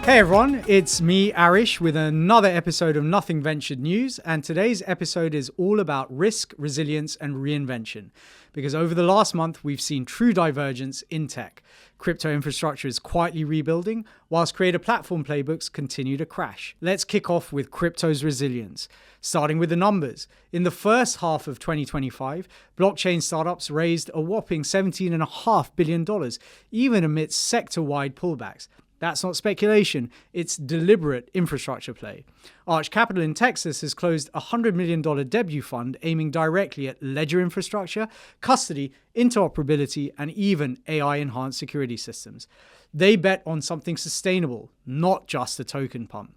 Hey everyone, it's me, Aarish, with another episode of Nothing Ventured News, and today's episode is all about risk, resilience, and reinvention. Because over the last month, we've seen true divergence in tech. Crypto infrastructure is quietly rebuilding, whilst creator platform playbooks continue to crash. Let's kick off with crypto's resilience. Starting with the numbers. In the first half of 2025, blockchain startups raised a whopping $17.5 billion, even amidst sector-wide pullbacks. That's not speculation, it's deliberate infrastructure play. Arch Capital in Texas has closed a $100 million debut fund aiming directly at ledger infrastructure, custody, interoperability, and even AI-enhanced security systems. They bet on something sustainable, not just a token pump.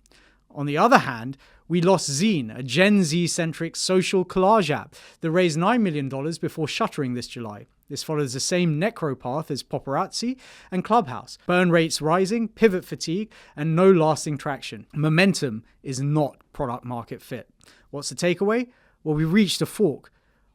On the other hand, we lost Zine, a Gen Z-centric social collage app that raised $9 million before shuttering this July. This follows the same necro path as Paparazzi and Clubhouse. Burn rates rising, pivot fatigue, and no lasting traction. Momentum is not product market fit. What's the takeaway? Well, we reached a fork.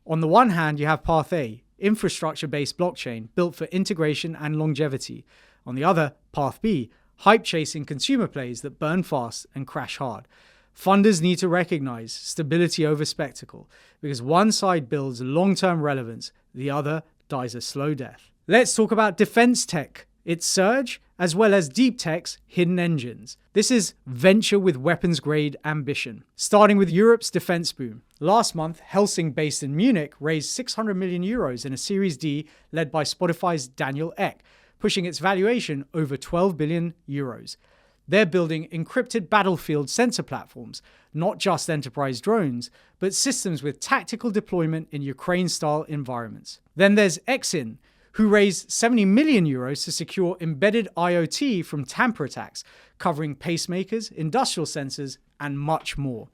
On the one hand, you have Path A, infrastructure-based blockchain built for integration and longevity. On the other, Path B, hype-chasing consumer plays that burn fast and crash hard. Funders need to recognize stability over spectacle, because one side builds long-term relevance, the other dies a slow death. Let's talk about defense tech, its surge, as well as deep tech's hidden engines. This is venture with weapons-grade ambition. Starting with Europe's defense boom. Last month, Helsing, based in Munich, raised 600 million euros in a Series D led by Spotify's Daniel Ek, pushing its valuation over 12 billion euros. They're building encrypted battlefield sensor platforms, not just enterprise drones, but systems with tactical deployment in Ukraine-style environments. Then there's Exin, who raised 70 million euros to secure embedded IoT from tamper attacks, covering pacemakers, industrial sensors, and much more.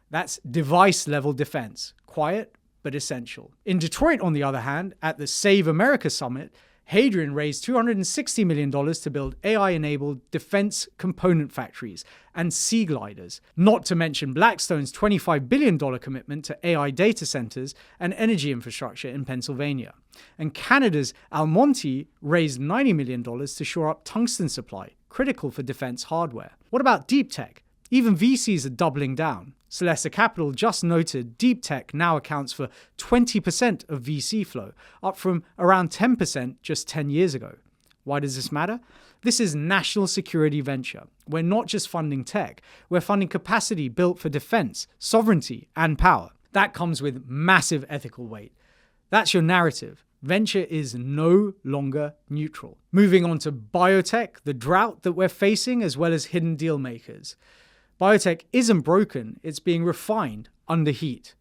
That's device-level defense, quiet but essential. In Detroit, on the other hand, at the Save America Summit, Hadrian raised $260 million to build AI-enabled defense component factories and sea gliders, not to mention Blackstone's $25 billion commitment to AI data centers and energy infrastructure in Pennsylvania. And Canada's Almonte raised $90 million to shore up tungsten supply, critical for defense hardware. What about deep tech? Even VCs are doubling down. Celesta Capital just noted deep tech now accounts for 20% of VC flow, up from around 10% just 10 years ago. Why does this matter? This is national security venture. We're not just funding tech, we're funding capacity built for defense, sovereignty, and power. That comes with massive ethical weight. That's your narrative. Venture is no longer neutral. Moving on to biotech, the drought that we're facing, as well as hidden deal makers. Biotech isn't broken, it's being refined under heat.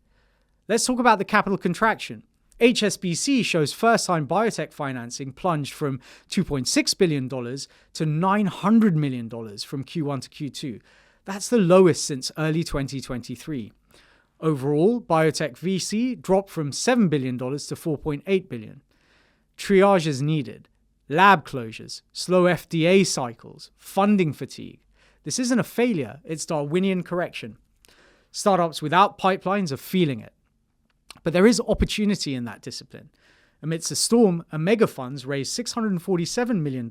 Let's talk about the capital contraction. HSBC shows first-time biotech financing plunged from $2.6 billion to $900 million from Q1 to Q2. That's the lowest since early 2023. Overall, biotech VC dropped from $7 billion to $4.8 billion. Triage is needed. Lab closures, slow FDA cycles, funding fatigue. This isn't a failure, it's Darwinian correction. Startups without pipelines are feeling it. But there is opportunity in that discipline. Amidst a storm, mega funds raised $647 million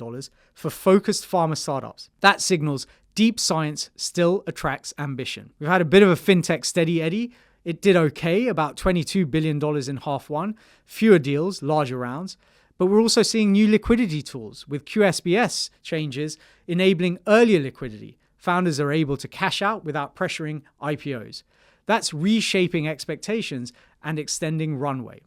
for focused pharma startups. That signals deep science still attracts ambition. We've had a bit of a fintech steady eddy. It did okay, about $22 billion in half one, fewer deals, larger rounds. But we're also seeing new liquidity tools with QSBS changes enabling earlier liquidity. Founders are able to cash out without pressuring IPOs. That's reshaping expectations and extending runway.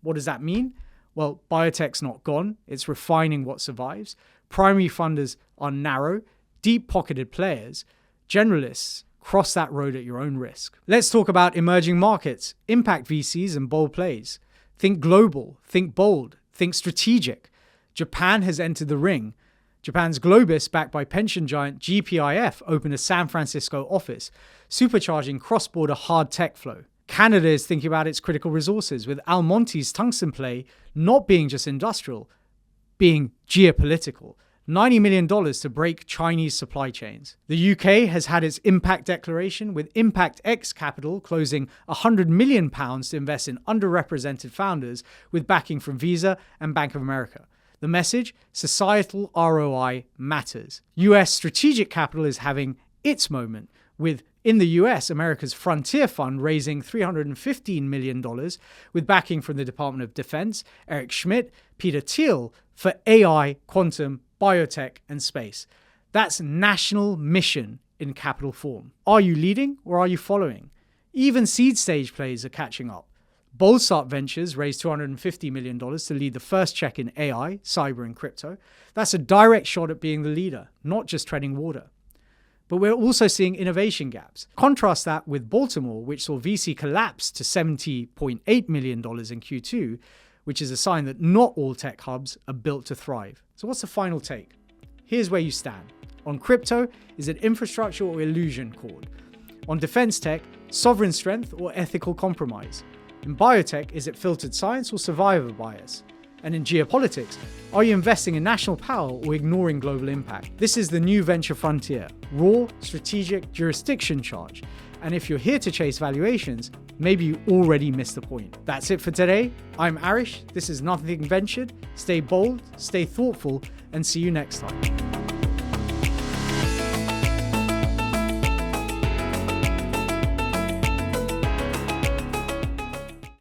What does that mean? Well, biotech's not gone. It's refining what survives. Primary funders are narrow, deep-pocketed players. Generalists cross that road at your own risk. Let's talk about emerging markets, impact VCs and bold plays. Think global, think bold, think strategic. Japan has entered the ring. Japan's Globus, backed by pension giant GPIF, opened a San Francisco office, supercharging cross-border hard tech flow. Canada is thinking about its critical resources, with Almonte's tungsten play not being just industrial, being geopolitical. $90 million to break Chinese supply chains. The UK has had its impact declaration, with Impact X Capital closing £100 million to invest in underrepresented founders with backing from Visa and Bank of America. The message: societal ROI matters. US strategic capital is having its moment, with, in the US, America's Frontier Fund raising $315 million with backing from the Department of Defense, Eric Schmidt, Peter Thiel for AI, quantum, biotech, and space. That's national mission in capital form. Are you leading or are you following? Even seed stage players are catching up. Bolstart Ventures raised $250 million to lead the first check in AI, cyber, and crypto. That's a direct shot at being the leader, not just treading water. But we're also seeing innovation gaps. Contrast that with Baltimore, which saw VC collapse to $70.8 million in Q2, which is a sign that not all tech hubs are built to thrive. So what's the final take? Here's where you stand. On crypto, is it infrastructure or illusion cord? On defense tech, sovereign strength or ethical compromise? In biotech, is it filtered science or survivor bias? And in geopolitics, are you investing in national power or ignoring global impact? This is the new venture frontier, raw, strategic, jurisdiction charge. And if you're here to chase valuations, maybe you already missed the point. That's it for today. I'm Aarish. This is Nothing Ventured. Stay bold, stay thoughtful, and see you next time.